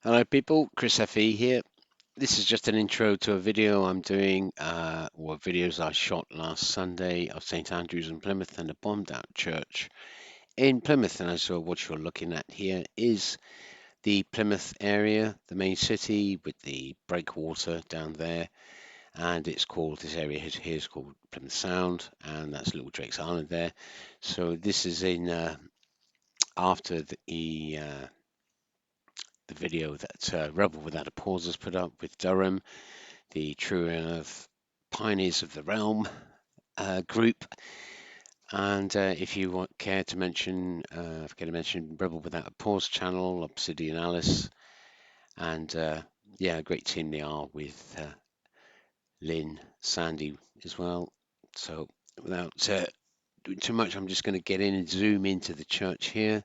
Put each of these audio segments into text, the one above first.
Hello people, Chris FE here. This is just an intro to a video I'm doing, or videos I shot last Sunday of St Andrews in Plymouth and a bombed out church in Plymouth. And so what you're looking at here is the Plymouth area, the main city with the breakwater down there. And it's called, this area here is called Plymouth Sound, and that's Little Drake's Island there. So this is in after the video that Rebel Without a Pause has put up with Durham, the true of Pioneers of the Realm group. And if you care to mention, forget to mention Rebel Without a Pause channel, Obsidian Alice, and yeah, a great team they are with Lynn, Sandy as well. So without doing too much, I'm just going to get in and zoom into the church here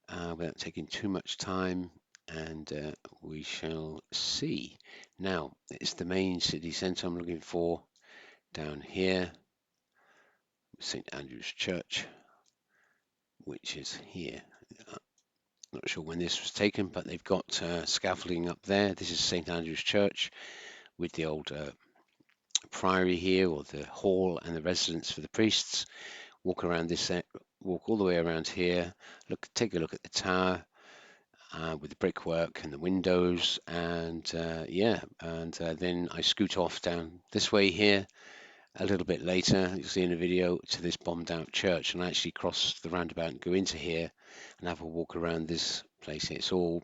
without taking too much time, and we shall see. Now, it's the main city centre I'm looking for down here, St Andrew's Church, which is here. Not sure when this was taken, but they've got scaffolding up there. This is St Andrew's Church with the old priory here, or the hall, and the residence for the priests. Walk around this, walk all the way around here. Look, take a look at the tower. With the brickwork and the windows, and yeah, and then I scoot off down this way here a little bit later. You'll see in the video to this bombed out church, and I actually cross the roundabout and go into here and have a walk around this place here. It's all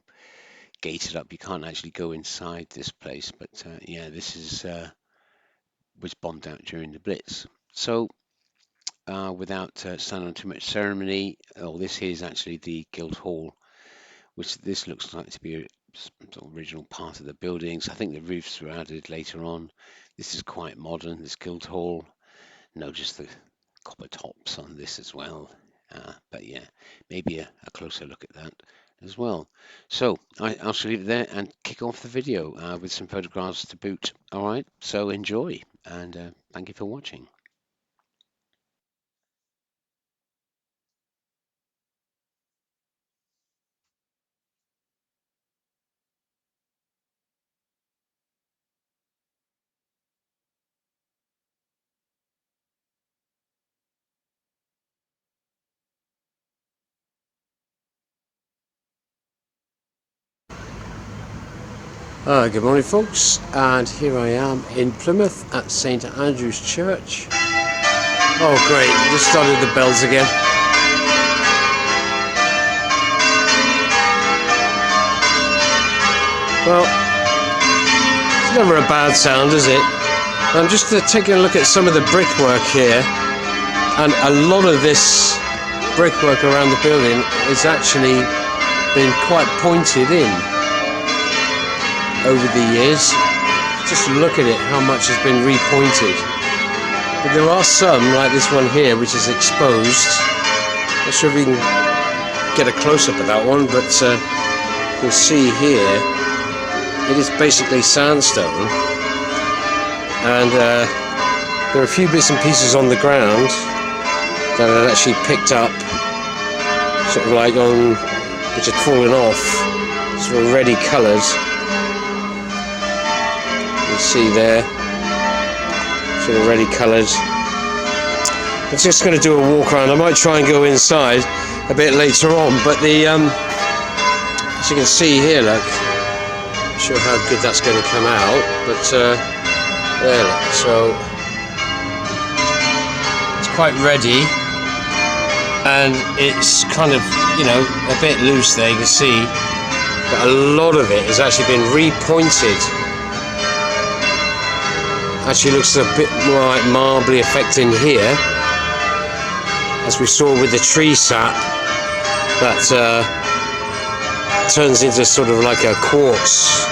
gated up, you can't actually go inside this place, but yeah, this is was bombed out during the Blitz. So without standing on too much ceremony, this here is actually the Guildhall, which this looks like to be a sort of original part of the buildings. I think the roofs were added later on. This is quite modern, this Guildhall. Notice the copper tops on this as well. But yeah, maybe a closer look at that as well. So I shall leave it there and kick off the video with some photographs to boot. All right, so enjoy, and thank you for watching. Good morning folks, and here I am in Plymouth at St Andrew's Church. Oh great, just started the bells again. Well, it's never a bad sound, is it? I'm just taking a look at some of the brickwork here, and a lot of this brickwork around the building is actually been quite pointed in over the years. Just look at it, how much has been repointed. But there are some, like this one here, which is exposed. Not sure if we can get a close-up of that one, but you'll see here, it is basically sandstone. And there are a few bits and pieces on the ground that had actually picked up, sort of like on, which had fallen off, sort of reddy colours. See there, sort of reddy colours. I'm just going to do a walk around. I might try and go inside a bit later on, but the as you can see here, look, not sure how good that's going to come out, but there, look, so it's quite ready, and it's kind of, you know, a bit loose there, you can see, but a lot of it has actually been repointed. Actually looks a bit more like marbly effect in here, as we saw with the tree sap that turns into sort of like a quartz.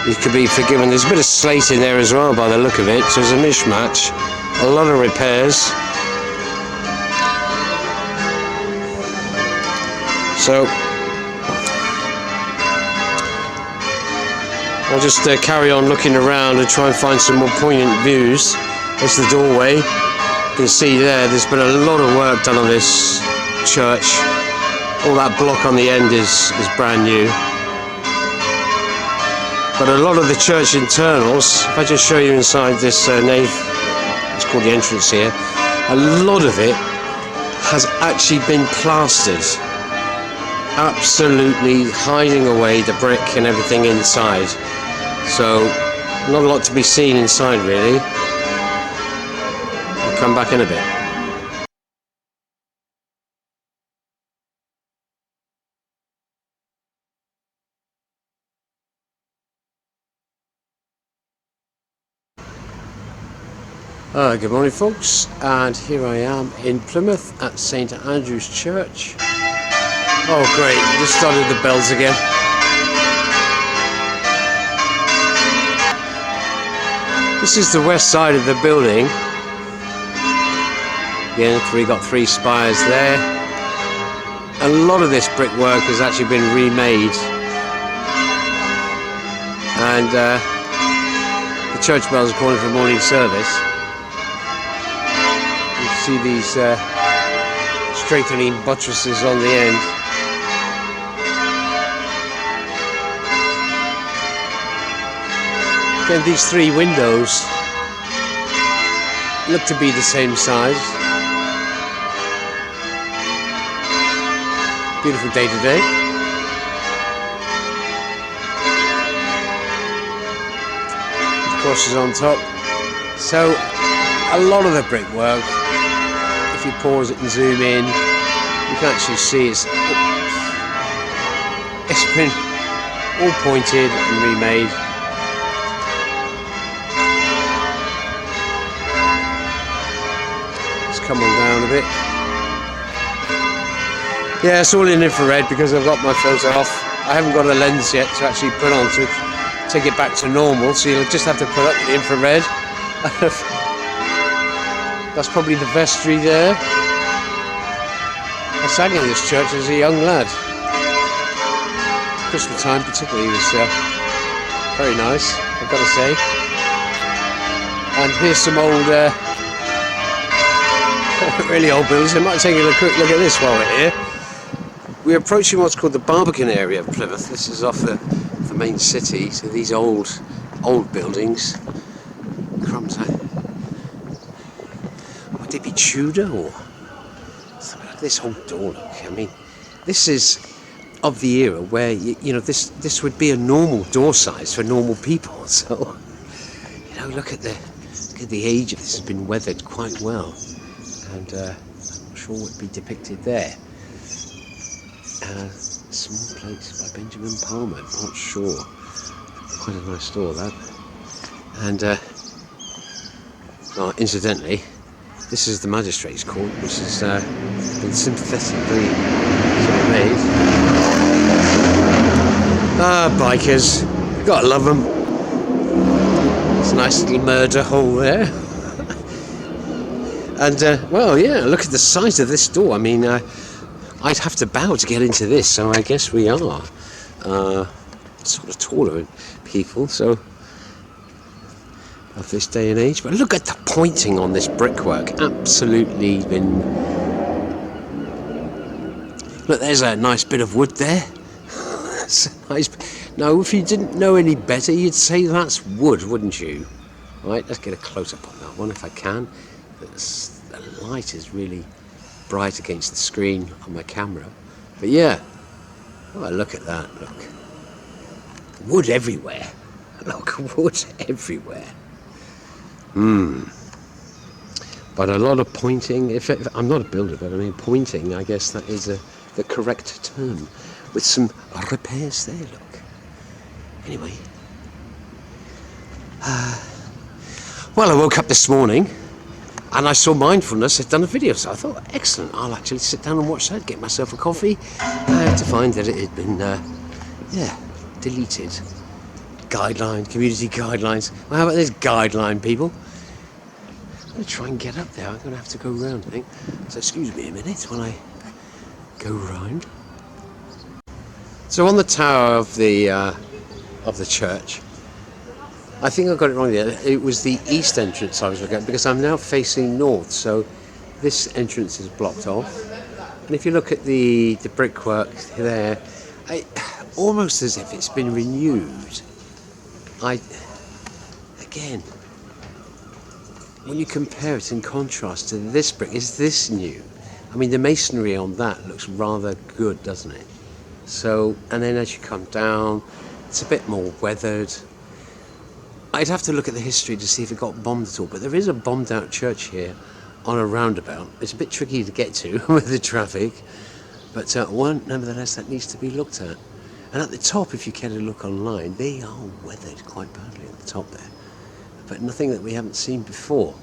You could be forgiven. There's a bit of slate in there as well by the look of it, so it's a mishmash. A lot of repairs. So I'll just carry on looking around and try and find some more poignant views. There's the doorway. You can see there's been a lot of work done on this church All that block on the end is brand new. But a lot of the church internals, if I just show you inside this nave, it's called the entrance here, a lot of it has actually been plastered, absolutely hiding away the brick and everything inside. So not a lot to be seen inside really. I'll come back in a bit. Good morning folks, and here I am in Plymouth at St Andrew's Church. Oh great, just started the bells again. This is the west side of the building. Again, we got 3 spires there. A lot of this brickwork has actually been remade, and the church bells are calling for morning service. See these strengthening buttresses on the end. Again, these 3 windows look to be the same size. Beautiful day today. The cross is on top. So a lot of the brickwork, if you pause it and zoom in, you can actually see it's been all pointed and remade. Let's come on down a bit. Yeah, it's all in infrared because I've got my filter off. I haven't got a lens yet to actually put on to take it back to normal, so you'll just have to put up the infrared. That's probably the vestry there. I sang in this church as a young lad. Christmas time particularly was very nice, I've got to say. And here's some old, really old buildings. I might take a quick look at this while we're here. We're approaching what's called the Barbican area of Plymouth. This is off the main city, so these old buildings. Crumbs, would they be Tudor or something like this whole door look? I mean, this is of the era where you know this would be a normal door size for normal people. So you know, look at the age of this. Has been weathered quite well, and I'm not sure what would be depicted there. Small Place by Benjamin Palmer. Not sure. Quite a nice store that. And incidentally, this is the Magistrates' Court, which has been synthetically sort of made. Bikers. You've got to love them. There's a nice little murder hole there. And, well, yeah, look at the size of this door. I mean, I'd have to bow to get into this, so I guess we are sort of taller people, so of this day and age. But look at the pointing on this brickwork. Absolutely been... Look, there's a nice bit of wood there. That's a nice... Now, if you didn't know any better, you'd say that's wood, wouldn't you? Right, let's get a close-up on that one if I can. The light is really bright against the screen on my camera. But yeah, oh, look at that, look. Wood everywhere. Look, wood everywhere. But a lot of pointing. If I'm not a builder, but I mean pointing, I guess that is the correct term. With some repairs there, look. Anyway. Well, I woke up this morning and I saw Mindfulness had done a video, so I thought, excellent, I'll actually sit down and watch that, get myself a coffee, to find that it had been, deleted. Community guidelines. Well, how about this guideline, people? I'm going to try and get up there. I'm going to have to go round, I think. So excuse me a minute while I go round. So on the tower of the church, I think I got it wrong there. It was the east entrance I was looking at, because I'm now facing north, so this entrance is blocked off, And if you look at the brickwork there, almost as if it's been renewed. Again, when you compare it in contrast to this brick, is this new? I mean, the masonry on that looks rather good, doesn't it? So, and then as you come down, it's a bit more weathered. I'd have to look at the history to see if it got bombed at all, but there is a bombed out church here on a roundabout. It's a bit tricky to get to with the traffic, but one, nevertheless, that needs to be looked at. And at the top, if you care to look online, they are weathered quite badly at the top there, but nothing that we haven't seen before.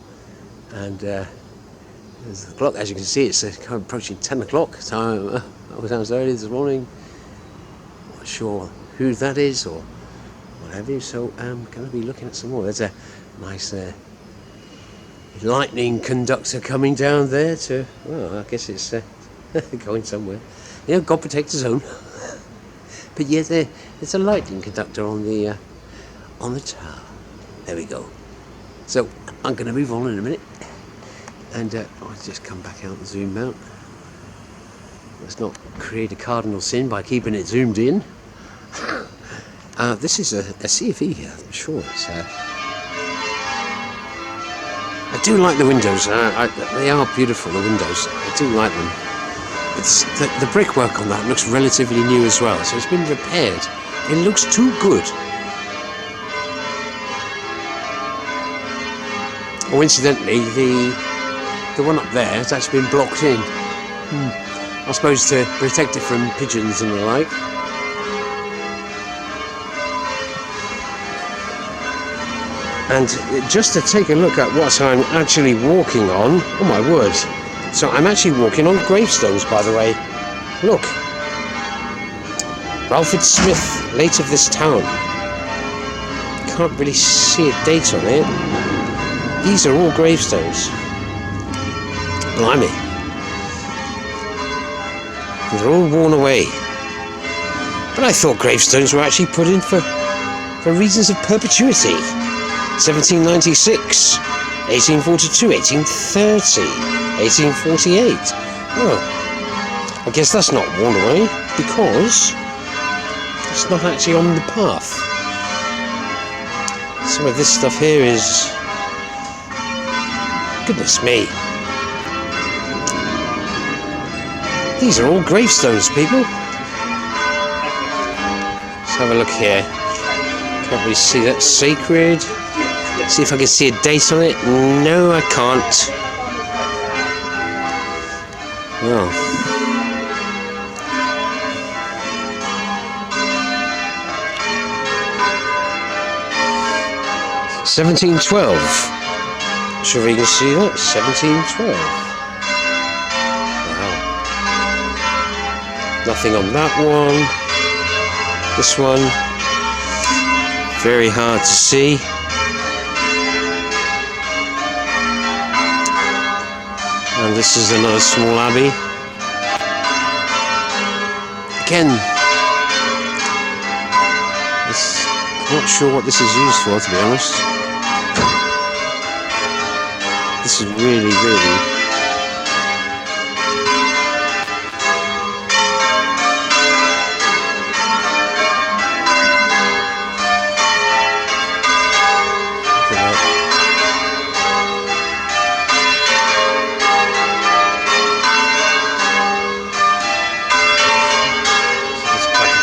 And there's the clock, as you can see, it's kind of approaching 10 o'clock. So I was out early this morning, not sure who that is or what have you, so I'm going to be looking at some more. There's a nice lightning conductor coming down there to, well, I guess it's going somewhere. You know, God protect his own. But yeah, there's a lightning conductor on the tower. There we go. So I'm going to move on in a minute, and I'll just come back out and zoom out. Let's not create a cardinal sin by keeping it zoomed in. This is a CFE here, I'm sure. I do like the windows. They are beautiful, the windows. I do like them. It's the brickwork on that looks relatively new as well, so it's been repaired. It looks too good. Oh, incidentally, the one up there has actually been blocked in. I suppose to protect it from pigeons and the like. And just to take a look at what I'm actually walking on, oh my word. So I'm actually walking on gravestones, by the way. Look. Ralphard Smith, late of this town. Can't really see a date on it. These are all gravestones. Blimey. They're all worn away. But I thought gravestones were actually put in for reasons of perpetuity. 1796, 1842, 1830, 1848. Well, I guess that's not worn away because it's not actually on the path. Some of this stuff here is, goodness me. These are all gravestones, people. Let's have a look here. Can't really see that. Sacred. See if I can see a date on it. No, I can't. Well. $1712. Sure if you can see that. 1712. Wow. Nothing on that one. This one. Very hard to see. And this is another small abbey. Again, I'm not sure what this is used for, to be honest. This is really, really...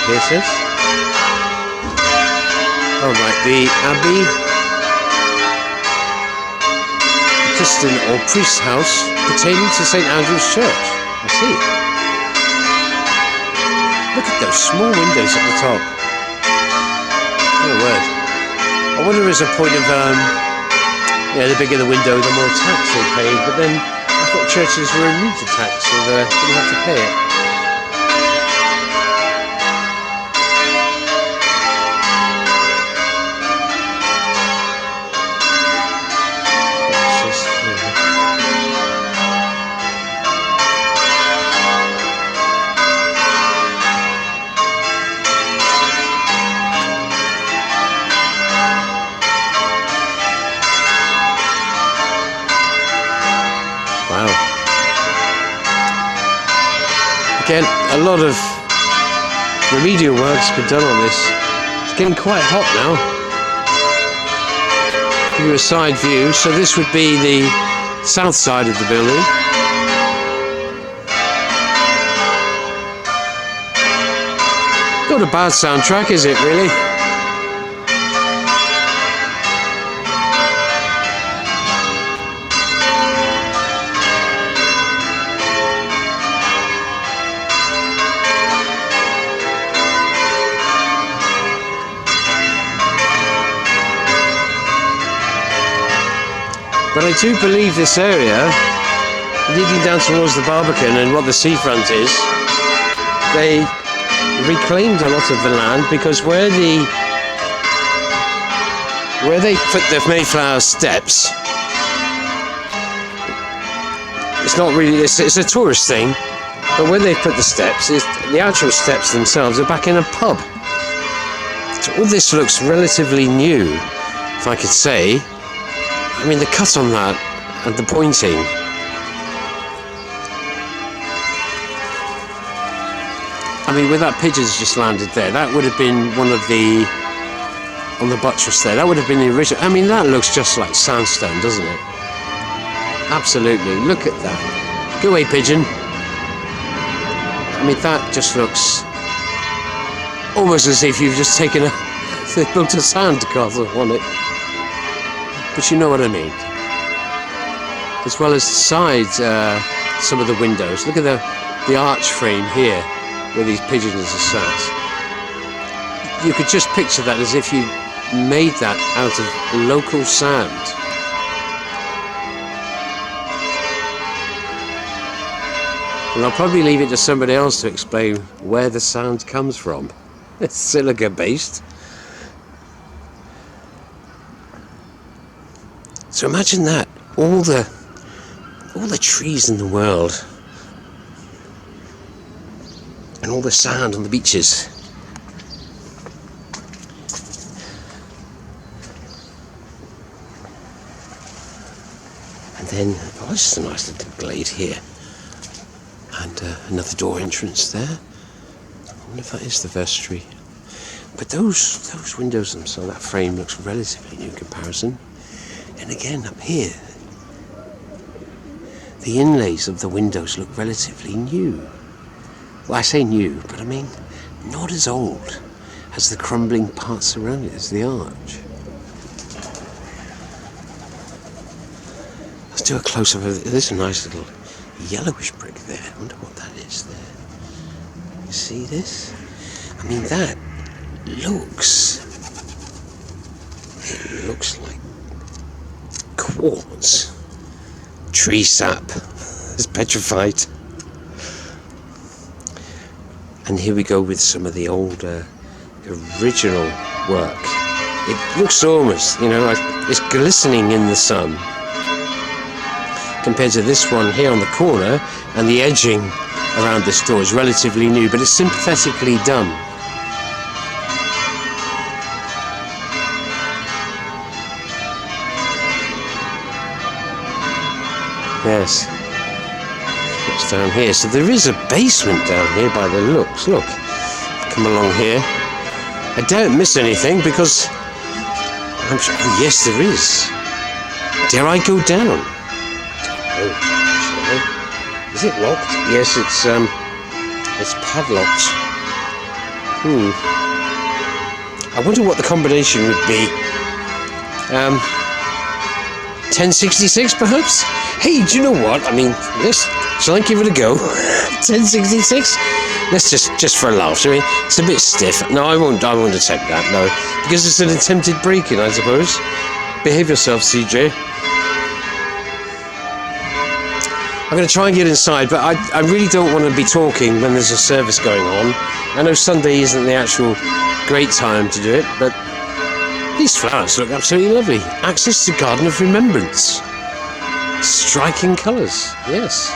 Places. Oh right, the abbey, Kiston or priest's house pertaining to St Andrew's Church. I see. Look at those small windows at the top. Oh word. I wonder as a point of the bigger the window, the more tax they paid. But then I thought churches were immune to tax, so they didn't have to pay it. Again, a lot of remedial work's been done on this. It's getting quite hot now. Give you a side view. So this would be the south side of the building. Not a bad soundtrack, is it, really? But I do believe this area, leading down towards the Barbican and what the seafront is, they reclaimed a lot of the land, because where they put the Mayflower steps, it's not really, it's a tourist thing, but where they put the steps, the actual steps themselves are back in a pub. So all this looks relatively new, if I could say. I mean, the cut on that and the pointing. I mean, where that pigeon's just landed there, that would have been one of the, on the buttress there, that would have been the original. I mean, that looks just like sandstone, doesn't it? Absolutely. Look at that. Go away, pigeon. I mean, that just looks almost as if you've just taken they built a sand castle on it. But you know what I mean. As well as the sides, some of the windows. Look at the arch frame here, where these pigeons are sat. You could just picture that as if you made that out of local sand. And I'll probably leave it to somebody else to explain where the sound comes from. It's silica based. So imagine that, all the trees in the world and all the sand on the beaches. And then, oh, this is a nice little glade here. And another door entrance there. I wonder if that is the vestry. But those windows themselves, that frame looks relatively new in comparison. And again, up here, the inlays of the windows look relatively new. Well, I say new, but I mean, not as old as the crumbling parts around it, as the arch. Let's do a close-up of it. There's a nice little yellowish brick there. I wonder what that is there. You see this? I mean, that looks like quartz. Tree sap. It's petrified. And here we go with some of the older original work. It looks almost, you know, like it's glistening in the sun, compared to this one here on the corner, and the edging around this door is relatively new, but it's sympathetically done. Yes, what's down here? So there is a basement down here by the looks. Look, come along here. I don't miss anything because I'm sure. Oh, yes, there is. Dare I go down? Oh, shall I? Is it locked? Yes, it's padlocked. I wonder what the combination would be. 1066 perhaps? Hey, do you know what? I mean, shall I give it a go? 1066? Let's just for a laugh, shall we? It's a bit stiff. No, I won't attempt that, no. Because it's an attempted break-in, I suppose. Behave yourself, CJ. I'm going to try and get inside, but I really don't want to be talking when there's a service going on. I know Sunday isn't the actual great time to do it, but these flowers look absolutely lovely. Access to Garden of Remembrance. Striking colours, yes.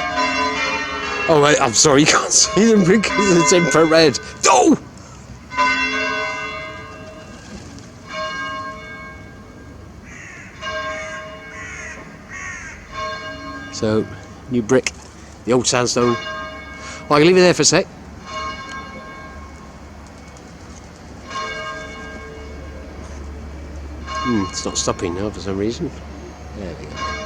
Oh, I'm sorry, you can't see them because it's infrared. Oh! So, new brick, the old sandstone. Well, I can leave it there for a sec. It's not stopping now for some reason. There we go.